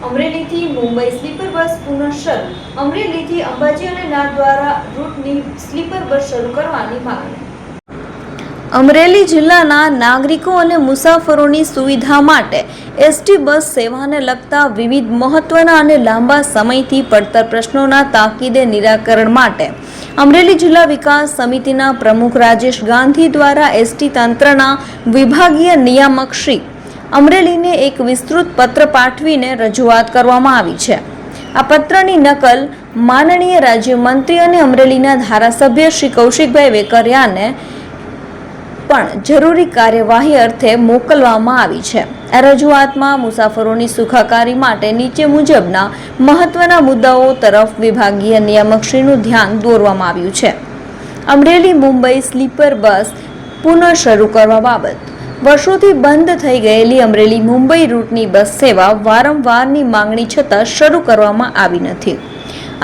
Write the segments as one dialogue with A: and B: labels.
A: અમરેલીથી Mumbai sleeper bus પુનઃ શરૂ. અમરેલીથી અંબાજી અને નાથદ્વારા રૂટની સ્લીપર બસ શરૂ કરવાની માંગણી. અમરેલી જિલ્લાના નાગરિકો અને મુસાફરોની સુવિધા માટે એસટી બસ સેવાને લગતા વિવિધ મહત્વના અને લાંબા સમયથી પડતર પ્રશ્નોના તાકીદે નિરાકરણ માટે અમરેલી જિલ્લા વિકાસ સમિતિના પ્રમુખ રાજેશ ગાંધી દ્વારા એસટી તંત્રના વિભાગીય નિયામક શ્રી અમરેલીને એક વિસ્તૃત પત્ર પાઠવીને રજૂઆત કરવામાં આવી છે. આ પત્રની નકલ માનનીય રાજ્યમંત્રી અને અમરેલીના ધારાસભ્ય શ્રી કૌશિકભાઈ વેકરિયાને પણ જરૂરી કાર્યવાહી અર્થે મોકલવામાં આવી છે. આ રજૂઆતમાં મુસાફરોની સુખાકારી માટે નીચે મુજબના મહત્વના મુદ્દાઓ તરફ વિભાગીય નિયામકશ્રીનું ધ્યાન દોરવામાં આવ્યું છે. અમરેલી મુંબઈ સ્લીપર બસ પુનઃ શરૂ કરવા બાબત વર્ષોથી બંધ થઈ ગયેલી અમરેલી મુંબઈ રૂટની બસ સેવા વારંવારની માંગણી છતાં શરૂ કરવામાં આવી નથી.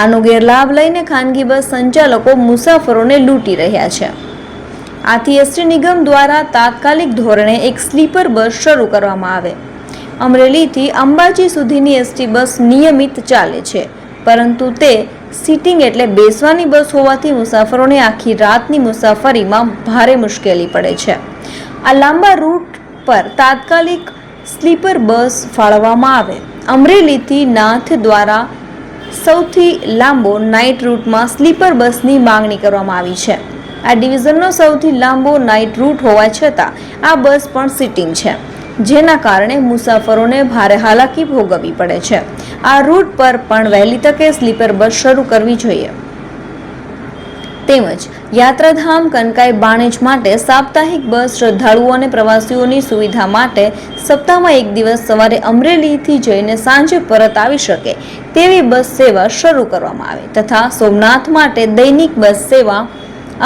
A: આનો ગેરલાભ લઈને ખાનગી બસ સંચાલકો મુસાફરોને લૂંટી રહ્યા છે. આથી એસટી નિગમ દ્વારા તાત્કાલિક ધોરણે એક સ્લીપર બસ શરૂ કરવામાં આવે. અમરેલીથી અંબાજી સુધીની એસટી બસ નિયમિત ચાલે છે, પરંતુ તે સીટિંગ એટલે બેસવાની બસ હોવાથી મુસાફરોને આખી રાતની મુસાફરીમાં ભારે મુશ્કેલી પડે છે. આ લાંબા રૂટ પર તાત્કાલિક સ્લીપર બસ ફાળવવામાં આવે. અમરેલીથી નાથ દ્વારા સૌથી લાંબો નાઇટ રૂટમાં સ્લીપર બસની માંગણી કરવામાં આવી છે. આ ડિવિઝનનો સૌથી લાંબો નાઇટ રૂટ હોવા છતાં આ બસ પણ સિટિંગ છે, જેના કારણે મુસાફરોને ભારે હાલાકી ભોગવવી પડે છે. આ રૂટ પર પણ વહેલી તકે સ્લીપર બસ શરૂ કરવી જોઈએ. તેમજ યાત્રાધામ કનકાઈ બાણેજ માટે સાપ્તાહિક બસ શ્રદ્ધાળુઓ અને પ્રવાસીઓની સુવિધા માટે સપ્તાહમાં એક દિવસ સવારે અમરેલીથી જઈને સાંજે પરત આવી શકે તેવી બસ સેવા શરૂ કરવામાં આવે તથા સોમનાથ માટે દૈનિક બસ સેવા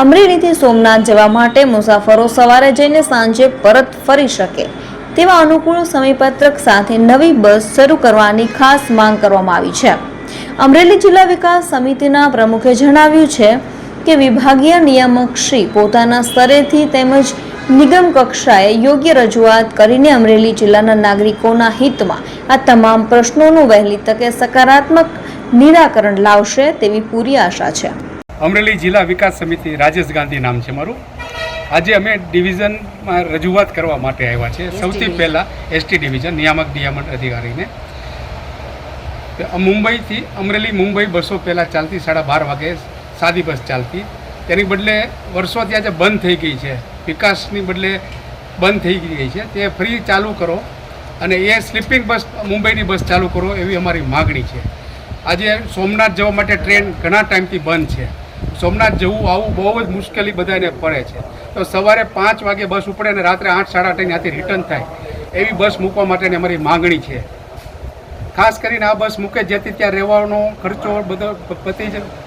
A: અમરેલીથી સોમનાથ જવા માટે મુસાફરો સવારે જઈને સાંજે પરત ફરી શકે તેવા અનુકૂળ સમયપત્રક સાથે નવી બસ શરૂ કરવાની ખાસ માંગ કરવામાં આવી છે. અમરેલી જિલ્લા વિકાસ સમિતિના પ્રમુખે જણાવ્યું છે કે વિભાગીય નિયામક શ્રી પોતાના સ્તરેથી તેમજ નિગમ કક્ષાએ યોગ્ય રજૂઆત કરીને અમરેલી જિલ્લાના નાગરિકોના હિતમાં આ તમામ પ્રશ્નોનું વહેલી તકે સકારાત્મક નિરાકરણ લાવશે તેવી પૂરી આશા છે.
B: અમરેલી જિલ્લા વિકાસ સમિતિ રાજેશ ગાંધી નામ છે મારું. આજે અમે ડિવિઝનમાં રજૂઆત કરવા માટે આવ્યા છે. સૌથી પહેલાં એસટી ડિવિઝન નિયામક અધિકારીને મુંબઈથી અમરેલી બસો પહેલાં ચાલતી 12:30 વાગે સાદી બસ ચાલતી, તેની બદલે વર્ષોથી આજે બંધ થઈ ગઈ છે. વિકાસની બદલે બંધ થઈ ગઈ છે. તે ફરી ચાલુ કરો અને એ સ્લીપિંગ બસ મુંબઈની બસ ચાલુ કરો એવી અમારી માગણી છે. આજે સોમનાથ જવા માટે ટ્રેન ઘણા ટાઈમથી બંધ છે. સોમનાથ જવું આવું બહુ જ મુશ્કેલી બધાને પડે છે. તો સવારે 5 વાગે બસ ઉપડે અને રાત્રે 8, 8:30 ત્યાંથી રિટર્ન થાય એવી બસ મૂકવા માટેની અમારી માગણી છે. ખાસ કરીને આ બસ મૂકે જેથી ત્યાં રહેવાનો ખર્ચો બધો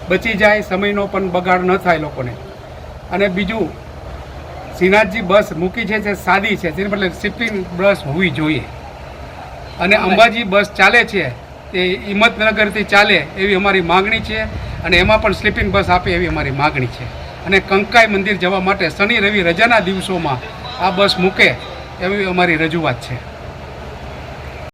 B: બચી જાય, સમયનો પણ બગાડ ન થાય લોકોને. અને બીજું, શ્રીનાથજી બસ મૂકી છે જે સાદી છે, તેની બદલે સ્લીપિંગ બસ હોવી જોઈએ. અને અંબાજી બસ ચાલે છે તે હિંમતનગરથી ચાલે એવી અમારી માગણી છે અને એમાં પણ સ્લીપિંગ બસ આપે એવી અમારી માગણી છે. અને કંકાઈ મંદિર જવા માટે શનિ રવિ રજાના દિવસોમાં આ બસ મૂકે એવી અમારી રજૂઆત છે.